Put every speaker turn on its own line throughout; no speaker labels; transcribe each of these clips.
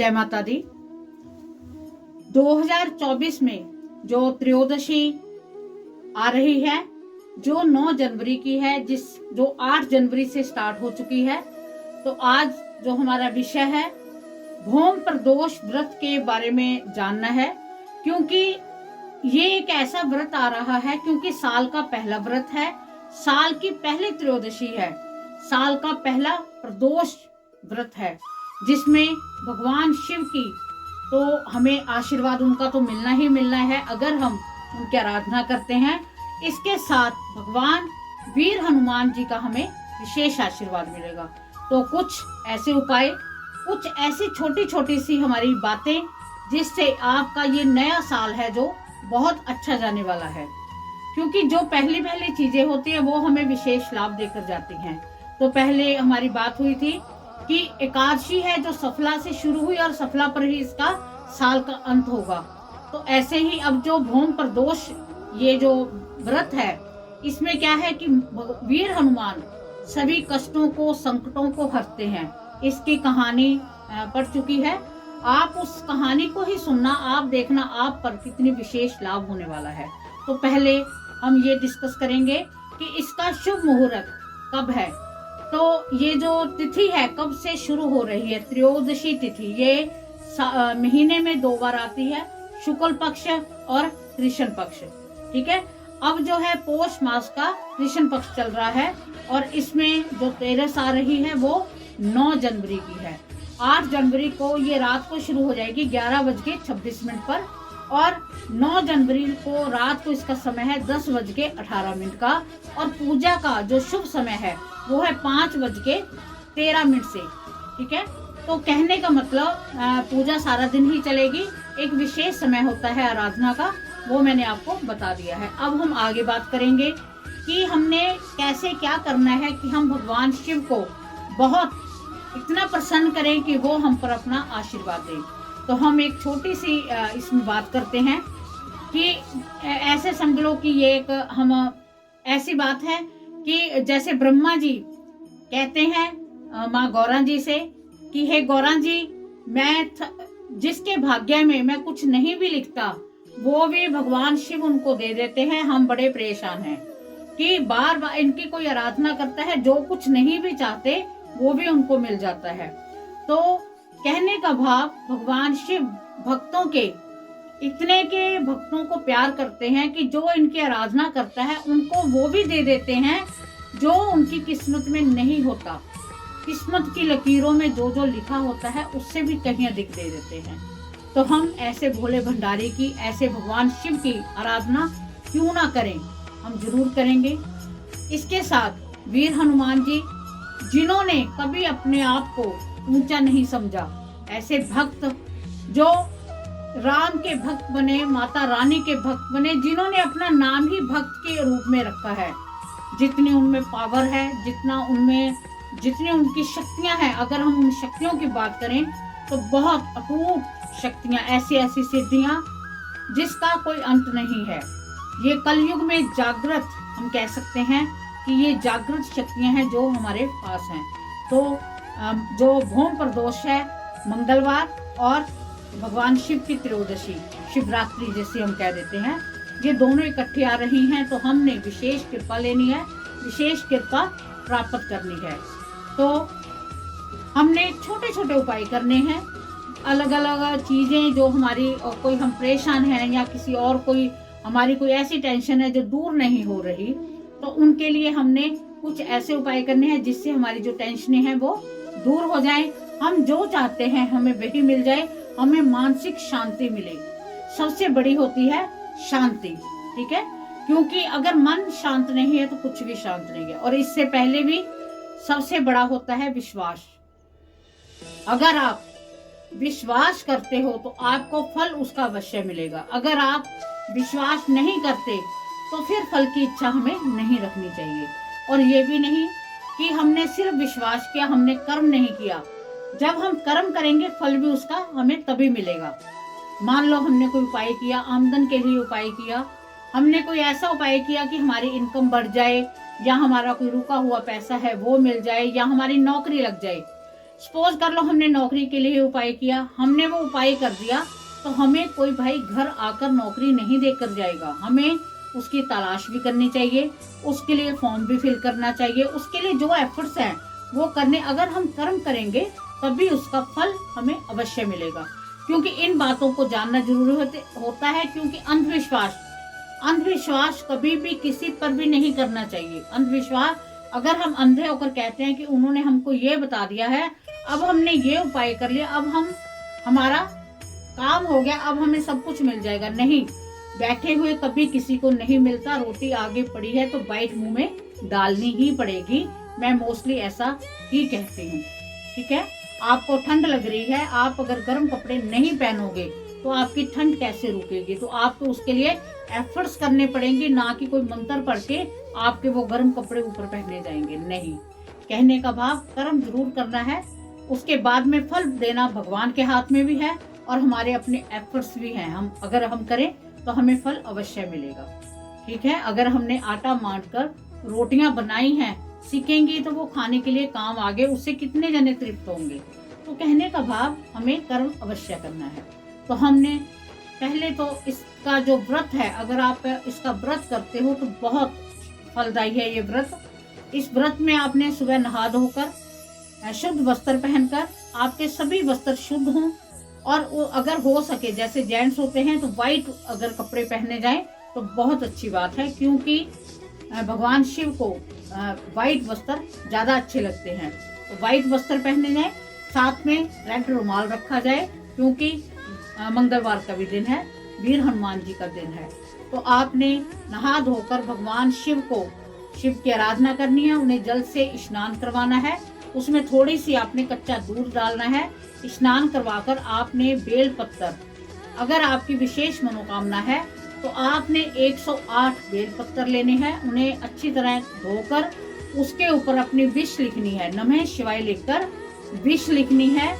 जय माता दी। 2024 में जो त्रयोदशी आ रही है, जो 9 जनवरी की है, जो 8 जनवरी से स्टार्ट हो चुकी है। तो आज जो हमारा विषय है, भौम प्रदोष व्रत के बारे में जानना है, क्योंकि ये एक ऐसा व्रत आ रहा है, क्योंकि साल का पहला व्रत है, साल की पहली त्रयोदशी है, साल का पहला प्रदोष व्रत है, जिसमें भगवान शिव की तो हमें आशीर्वाद उनका तो मिलना ही मिलना है अगर हम उनकी आराधना करते हैं। इसके साथ भगवान वीर हनुमान जी का हमें विशेष आशीर्वाद मिलेगा। तो कुछ ऐसे उपाय, कुछ ऐसी छोटी छोटी सी हमारी बातें, जिससे आपका ये नया साल है जो बहुत अच्छा जाने वाला है, क्योंकि जो पहली पहली चीजें होती है वो हमें विशेष लाभ देकर जाती हैं। तो पहले हमारी बात हुई थी कि एकादशी है जो सफला से शुरू हुई और सफला पर ही इसका साल का अंत होगा। तो ऐसे ही अब जो भौम प्रदोष ये जो व्रत है, इसमें क्या है कि वीर हनुमान सभी कष्टों को, संकटों को हरते हैं। इसकी कहानी पढ़ चुकी है, आप उस कहानी को ही सुनना, आप देखना आप पर कितनी विशेष लाभ होने वाला है। तो पहले हम ये डिस्कस करेंगे कि इसका शुभ मुहूर्त कब है। तो ये जो तिथि है कब से शुरू हो रही है, त्रयोदशी तिथि, ये महीने में 2 बार आती है, शुक्ल पक्ष और कृष्ण पक्ष। ठीक है, अब जो है पौष मास का कृष्ण पक्ष चल रहा है और इसमें जो 13 आ रही है वो 9 जनवरी की है। 8 जनवरी को ये रात को शुरू हो जाएगी 11:26 पर, और 9 जनवरी को रात को इसका समय है 10:18 का, और पूजा का जो शुभ समय है वो है 5:13 से। ठीक है, तो कहने का मतलब पूजा सारा दिन ही चलेगी, एक विशेष समय होता है आराधना का, वो मैंने आपको बता दिया है। अब हम आगे बात करेंगे कि हमने कैसे क्या करना है कि हम भगवान शिव को बहुत इतना प्रसन्न करें कि वो हम पर अपना आशीर्वाद दें। तो हम एक छोटी सी इसमें बात करते हैं कि ऐसे समझ लो कि ये एक हम ऐसी बात है कि जैसे ब्रह्मा जी कहते हैं माँ गौरा जी से कि हे गौरा जी, मैं जिसके भाग्य में मैं कुछ नहीं भी लिखता वो भी भगवान शिव उनको दे देते हैं। हम बड़े परेशान हैं कि बार बार इनकी कोई आराधना करता है, जो कुछ नहीं भी चाहते वो भी उनको मिल जाता है। तो कहने का भाव, भगवान शिव भक्तों के इतने के भक्तों को प्यार करते हैं कि जो इनकी आराधना करता है उनको वो भी दे देते हैं जो उनकी किस्मत में नहीं होता। किस्मत की लकीरों में जो जो लिखा होता है उससे भी कहीं अधिक दे देते हैं। तो हम ऐसे भोले भंडारी की, ऐसे भगवान शिव की आराधना क्यों ना करें, हम जरूर करेंगे। इसके साथ वीर हनुमान जी, जिन्होंने कभी अपने आप को ऊंचा नहीं समझा, ऐसे भक्त जो राम के भक्त बने, माता रानी के भक्त बने, जिन्होंने अपना नाम ही भक्त के रूप में रखा है। जितनी उनमें पावर है, जितनी उनकी शक्तियां हैं, अगर हम उन शक्तियों की बात करें तो बहुत अटूट शक्तियां, ऐसी ऐसी सिद्धियां जिसका कोई अंत नहीं है। ये कलयुग में जागृत, हम कह सकते हैं कि ये जागृत शक्तियां हैं जो हमारे पास हैं। तो जो भौम प्रदोष है मंगलवार, और भगवान शिव की त्रयोदशी, शिवरात्रि जैसे हम कह देते हैं, ये दोनों इकट्ठी आ रही हैं। तो हमने विशेष कृपा लेनी है, विशेष कृपा प्राप्त करनी है। तो हमने छोटे छोटे उपाय करने हैं, अलग अलग चीजें जो हमारी, कोई हम परेशान हैं या किसी और कोई हमारी कोई ऐसी टेंशन है जो दूर नहीं हो रही, तो उनके लिए हमने कुछ ऐसे उपाय करने हैं जिससे हमारी जो टेंशनें हैं वो दूर हो जाए, हम जो चाहते हैं हमें वही मिल जाए, हमें मानसिक शांति मिले। सबसे बड़ी होती है शांति। ठीक है, क्योंकि अगर मन शांत नहीं है तो कुछ भी शांत नहीं है। और इससे पहले भी सबसे बड़ा होता है विश्वास। अगर आप विश्वास करते हो तो आपको फल उसका अवश्य मिलेगा। अगर आप विश्वास नहीं करते तो फिर फल की इच्छा हमें नहीं रखनी चाहिए। और ये भी नहीं कि हमने सिर्फ विश्वास किया, हमने कर्म नहीं किया। जब हम कर्म करेंगे फल भी उसका हमें तभी मिलेगा। मान लो हमने कोई उपाय किया, आमदन के लिए उपाय किया, हमने कोई ऐसा उपाय किया कि हमारी इनकम बढ़ जाए, या हमारा कोई रुका हुआ पैसा है वो मिल जाए, या हमारी नौकरी लग जाए, सपोज कर लो हमने नौकरी के लिए उपाय किया, हमने वो उपाय कर दिया, तो हमें कोई भाई घर आकर नौकरी नहीं देकर जाएगा, हमें उसकी तलाश भी करनी चाहिए, उसके लिए फॉर्म भी फिल करना चाहिए, उसके लिए जो एफर्ट्स हैं वो करने, अगर हम कर्म करेंगे तभी उसका फल हमें अवश्य मिलेगा। क्योंकि इन बातों को जानना जरूरी होता है, क्योंकि अंधविश्वास कभी भी किसी पर भी नहीं करना चाहिए। अंधविश्वास, अगर हम अंधे होकर कहते हैं कि उन्होंने हमको ये बता दिया है, अब हमने ये उपाय कर लिया, अब हमारा काम हो गया, अब हमें सब कुछ मिल जाएगा, नहीं, बैठे हुए कभी किसी को नहीं मिलता। रोटी आगे पड़ी है तो बाइट मुंह में डालनी ही पड़ेगी। मैं मोस्टली ऐसा ही कहती हूँ। ठीक है, आपको ठंड लग रही है, आप अगर गर्म कपड़े नहीं पहनोगे तो आपकी ठंड कैसे रुकेगी? तो आपको उसके लिए एफर्ट्स करने पड़ेंगे, ना कि कोई मंत्र पढ़ के आपके वो गर्म कपड़े ऊपर पहने जाएंगे। नहीं, कहने का भाव कर्म जरूर करना है, उसके बाद में फल देना भगवान के हाथ में भी है और हमारे अपने एफर्ट्स भी हैं। अगर हम करें तो हमें फल अवश्य मिलेगा। ठीक है, अगर हमने आटा मांड कर रोटियां बनाई हैं, सीखेंगी तो वो खाने के लिए काम आगे, उससे कितने जने तृप्त होंगे। तो कहने का भाव हमें कर्म अवश्य करना है। तो हमने पहले तो इसका जो व्रत है, अगर आप इसका व्रत करते हो तो बहुत फलदायी है ये व्रत। इस व्रत में आपने सुबह नहा धोकर शुद्ध वस्त्र पहनकर, आपके सभी वस्त्र शुद्ध हों, और अगर हो सके, जैसे जेंट्स होते हैं तो व्हाइट अगर कपड़े पहने जाएं तो बहुत अच्छी बात है, क्योंकि भगवान शिव को व्हाइट वस्त्र ज्यादा अच्छे लगते हैं। तो व्हाइट वस्त्र पहने जाए, साथ में रेड रुमाल रखा जाए, क्योंकि मंगलवार का भी दिन है, वीर हनुमान जी का दिन है। तो आपने नहा धोकर भगवान शिव की आराधना करनी है, उन्हें जल से स्नान करवाना है, उसमें थोड़ी सी आपने कच्चा दूध डालना है। स्नान करवाकर आपने बेल पत्तर, अगर आपकी विशेष मनोकामना है तो आपने 108 बेल पत्तर लेने हैं, उन्हें अच्छी तरह धोकर उसके ऊपर अपनी विश लिखनी है, नमः शिवाय लिखकर विश लिखनी है,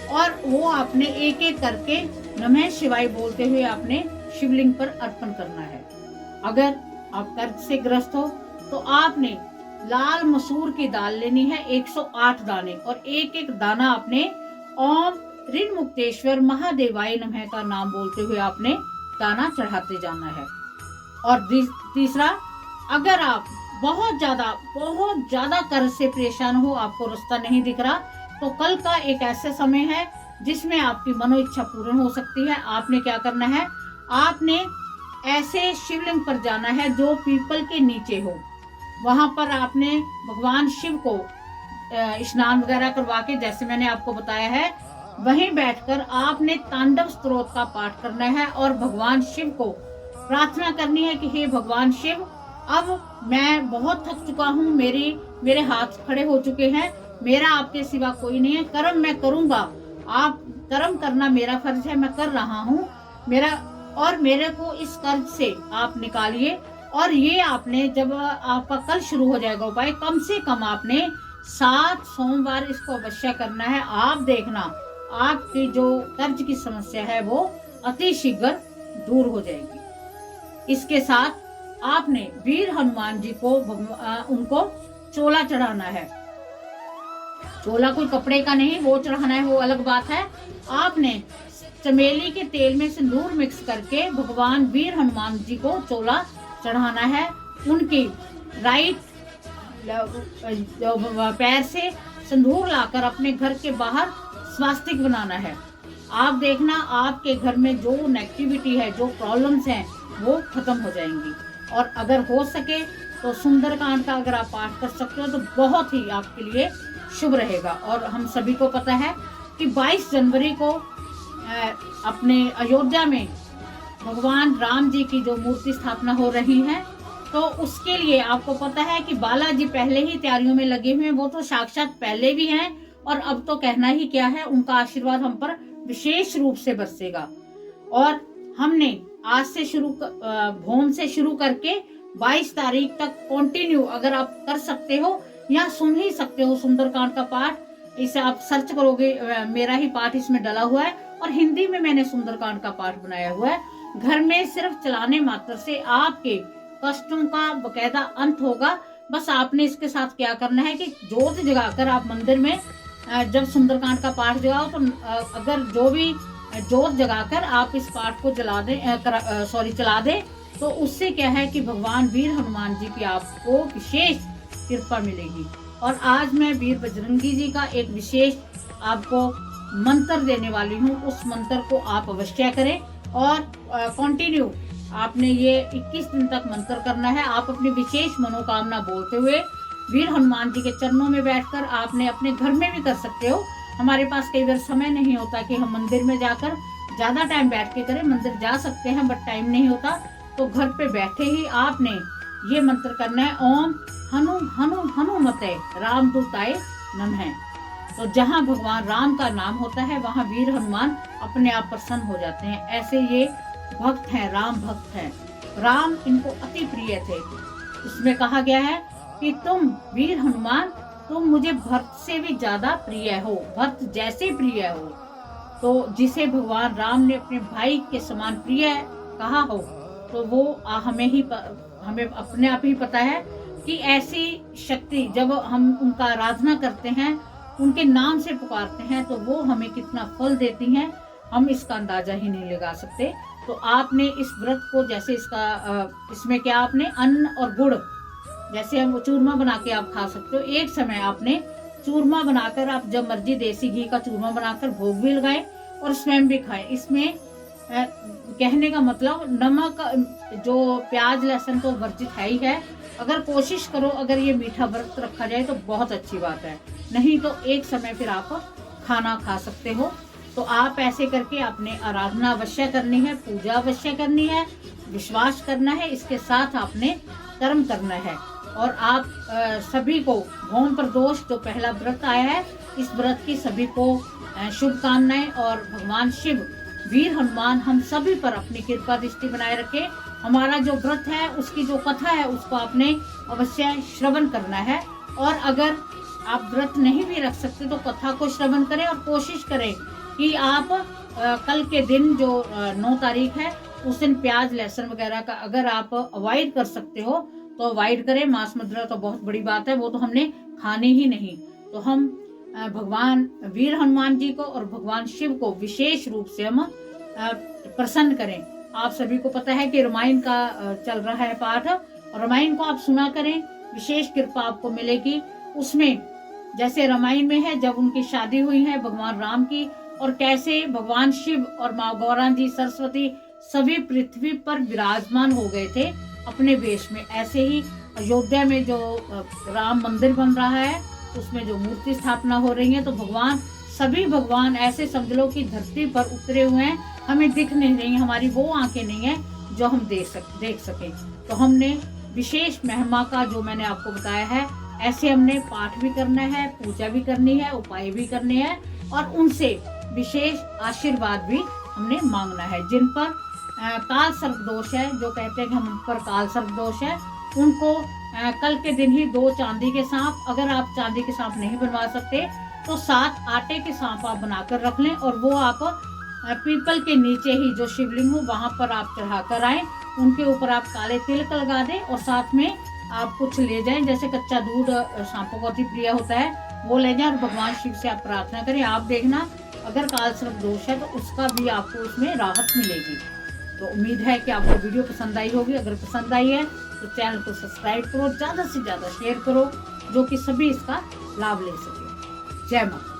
और वो आपने एक एक करके नमः शिवाय बोलते हुए आपने शिवलिंग पर अर्पण करना है। अगर आप कर्ज से ग्रस्त हो तो आपने लाल मसूर की दाल लेनी है 108 दाने, और एक एक दाना आपने ओम ऋण मुक्तेश्वर महादेवाय नमः का नाम बोलते हुए आपने दाना चढ़ाते जाना है। और तीसरा, अगर आप बहुत ज्यादा कर्ज से परेशान हो, आपको रास्ता नहीं दिख रहा, तो कल का एक ऐसा समय है जिसमें आपकी मनो इच्छा पूर्ण हो सकती है। आपने क्या करना है, आपने ऐसे शिवलिंग पर जाना है जो पीपल के नीचे हो, वहां पर आपने भगवान शिव को स्नान वगैरह करवा के, जैसे मैंने आपको बताया है, वहीं बैठकर आपने तांडव स्तोत्र का पाठ करना है और भगवान शिव को प्रार्थना करनी है कि हे भगवान शिव, अब मैं बहुत थक चुका हूँ, मेरे हाथ खड़े हो चुके हैं, मेरा आपके सिवा कोई नहीं है, कर्म मैं करूंगा, आप कर्म करना मेरा फर्ज है, मैं कर रहा हूँ, मेरे को इस कर्ज से आप निकालिए। और ये आपने, जब आपका कल शुरू हो जाएगा उपाय, कम से कम आपने 7 सोमवार इसको अवश्य करना है। आप देखना आपकी जो कर्ज की समस्या है वो अति शीघ्र दूर हो जाएगी। इसके साथ आपने वीर हनुमान जी को उनको चोला चढ़ाना है। चोला कोई कपड़े का नहीं, वो चढ़ाना है, वो अलग बात है। आपने चमेली के तेल में सिंदूर मिक्स करके भगवान वीर हनुमान जी को चोला चढ़ाना है। उनकी राइट पैर से सिंदूर लाकर अपने घर के बाहर स्वास्तिक बनाना है। आप देखना आपके घर में जो नेगेटिविटी है, जो प्रॉब्लम्स हैं, वो खत्म हो जाएंगी। और अगर हो सके तो सुंदरकांड का अगर आप पाठ कर सकते हो तो बहुत ही आपके लिए शुभ रहेगा। और हम सभी को पता है कि 22 जनवरी को अपने अयोध्या में भगवान राम जी की जो मूर्ति स्थापना हो रही है, तो उसके लिए आपको पता है कि बालाजी पहले ही तैयारियों में लगे हुए हैं। वो तो साक्षात पहले भी हैं और अब तो कहना ही क्या है, उनका आशीर्वाद हम पर विशेष रूप से बरसेगा। और हमने आज से भोम से शुरू करके 22 तारीख तक कंटिन्यू, अगर आप कर सकते हो या सुन ही सकते हो सुंदरकांड का पाठ, इसे आप सर्च करोगे, मेरा ही पाठ इसमें डला हुआ है और हिंदी में मैंने सुंदरकांड का पाठ बनाया हुआ है। घर में सिर्फ चलाने मात्र से आपके कष्टों का बकायदा अंत होगा। बस आपने इसके साथ क्या करना है कि ज्योत जगाकर आप मंदिर में जब सुंदरकांड का पाठ जो है तो अगर जो भी जोत जगाकर आप इस पाठ को चला दें तो उससे क्या है कि भगवान वीर हनुमान जी की आपको विशेष कृपा मिलेगी। और आज मैं वीर बजरंगी जी का एक विशेष आपको मंत्र देने वाली हूँ। उस मंत्र को आप अवश्य करें और कंटिन्यू आपने ये 21 दिन तक मंत्र करना है। आप अपनी विशेष मनोकामना बोलते हुए वीर हनुमान जी के चरणों में बैठकर आपने अपने घर में भी कर सकते हो। हमारे पास कई बार समय नहीं होता कि हम मंदिर में जाकर ज्यादा टाइम बैठ के करें, मंदिर जा सकते हैं बट टाइम नहीं होता, तो घर पे बैठे ही आपने ये मंत्र करना है, ओम हनु हनु हनुमते रामदूताय नमः। तो जहाँ भगवान राम का नाम होता है वहाँ वीर हनुमान अपने आप प्रसन्न हो जाते हैं। ऐसे ये भक्त हैं, राम भक्त हैं, राम इनको अति प्रिय थे। इसमें कहा गया है कि तुम वीर हनुमान, तुम मुझे भक्त से भी ज्यादा प्रिय हो, भक्त जैसे प्रिय हो। तो जिसे भगवान राम ने अपने भाई के समान प्रिय कहा हो, तो वो हमें अपने आप ही पता है कि ऐसी शक्ति जब हम उनका आराधना करते हैं, उनके नाम से पुकारते हैं, तो वो हमें कितना फल देती हैं, हम इसका अंदाजा ही नहीं लगा सकते। तो आपने इस व्रत को जैसे इसमें क्या आपने अन्न और गुड़, जैसे हम चूरमा बना के आप खा सकते हो, एक समय आपने चूरमा बनाकर आप जब मर्जी देसी घी का चूरमा बनाकर भोग भी लगाए और स्वयं भी खाएं। इसमें कहने का मतलब नमक जो प्याज लहसुन तो वर्जित है ही है। अगर कोशिश करो अगर ये मीठा व्रत रखा जाए तो बहुत अच्छी बात है, नहीं तो एक समय फिर आप खाना खा सकते हो। तो आप ऐसे करके अपने आराधना अवश्य करनी है, पूजा अवश्य करनी है, विश्वास करना है, इसके साथ आपने कर्म करना है। और आप सभी को भौम प्रदोष जो पहला व्रत आया है, इस व्रत की सभी को शुभकामनाएं। और भगवान शिव वीर हनुमान हम सभी पर अपनी कृपा दृष्टि बनाए रखे। हमारा जो व्रत है उसकी जो कथा है उसको आपने अवश्य श्रवण करना है। और अगर आप व्रत नहीं भी रख सकते तो कथा को श्रवण करें और कोशिश करें कि आप कल के दिन जो 9 तारीख है उस दिन प्याज लहसुन वगैरह का अगर आप अवॉइड कर सकते हो तो अवॉइड करें। मांस मदिरा तो बहुत बड़ी बात है, वो तो हमने खानी ही नहीं। तो हम भगवान वीर हनुमान जी को और भगवान शिव को विशेष रूप से हम प्रसन्न करें। आप सभी को पता है कि रामायण का चल रहा है पाठ, और रामायण को आप सुना करें, विशेष कृपा आपको मिलेगी। उसमें जैसे रामायण में है जब उनकी शादी हुई है भगवान राम की, और कैसे भगवान शिव और माँ गौरा जी सरस्वती सभी पृथ्वी पर विराजमान हो गए थे अपने वेश में। ऐसे ही अयोध्या में जो राम मंदिर बन रहा है उसमें जो मूर्ति स्थापना हो रही है, तो सभी भगवान ऐसे समझ लो कि धरती पर उतरे हुए हैं, हमें दिख नहीं रही, हमारी वो आंखें नहीं है जो हम देख सकें। तो हमने विशेष महिमा का जो मैंने आपको बताया है, ऐसे हमने पाठ भी करना है, पूजा भी करनी है, उपाय भी करने हैं, और उनसे विशेष आशीर्वाद भी हमने मांगना है। जिन पर काल सर्प दोष है, जो कहते हैं कि हम पर काल सर्प दोष है, उनको कल के दिन ही 2 चांदी के सांप, अगर आप चांदी के सांप नहीं बनवा सकते तो 7 आटे के सांप आप बनाकर रख लें, और वो आप पीपल के नीचे ही जो शिवलिंग हो वहां पर आप चढ़ा कर आए। उनके ऊपर आप काले तिलक लगा दें और साथ में आप कुछ ले जाएं, जैसे कच्चा दूध सांपों को अति प्रिय होता है, वो ले जाएं और भगवान शिव से आप प्रार्थना करें। आप देखना अगर काल सर्प दोष है तो उसका भी आपको उसमें राहत मिलेगी। तो उम्मीद है कि आपको वीडियो पसंद आई होगी। अगर पसंद आई है तो चैनल को सब्सक्राइब करो, ज़्यादा से ज़्यादा शेयर करो, जो कि सभी इसका लाभ ले सके। जय माता।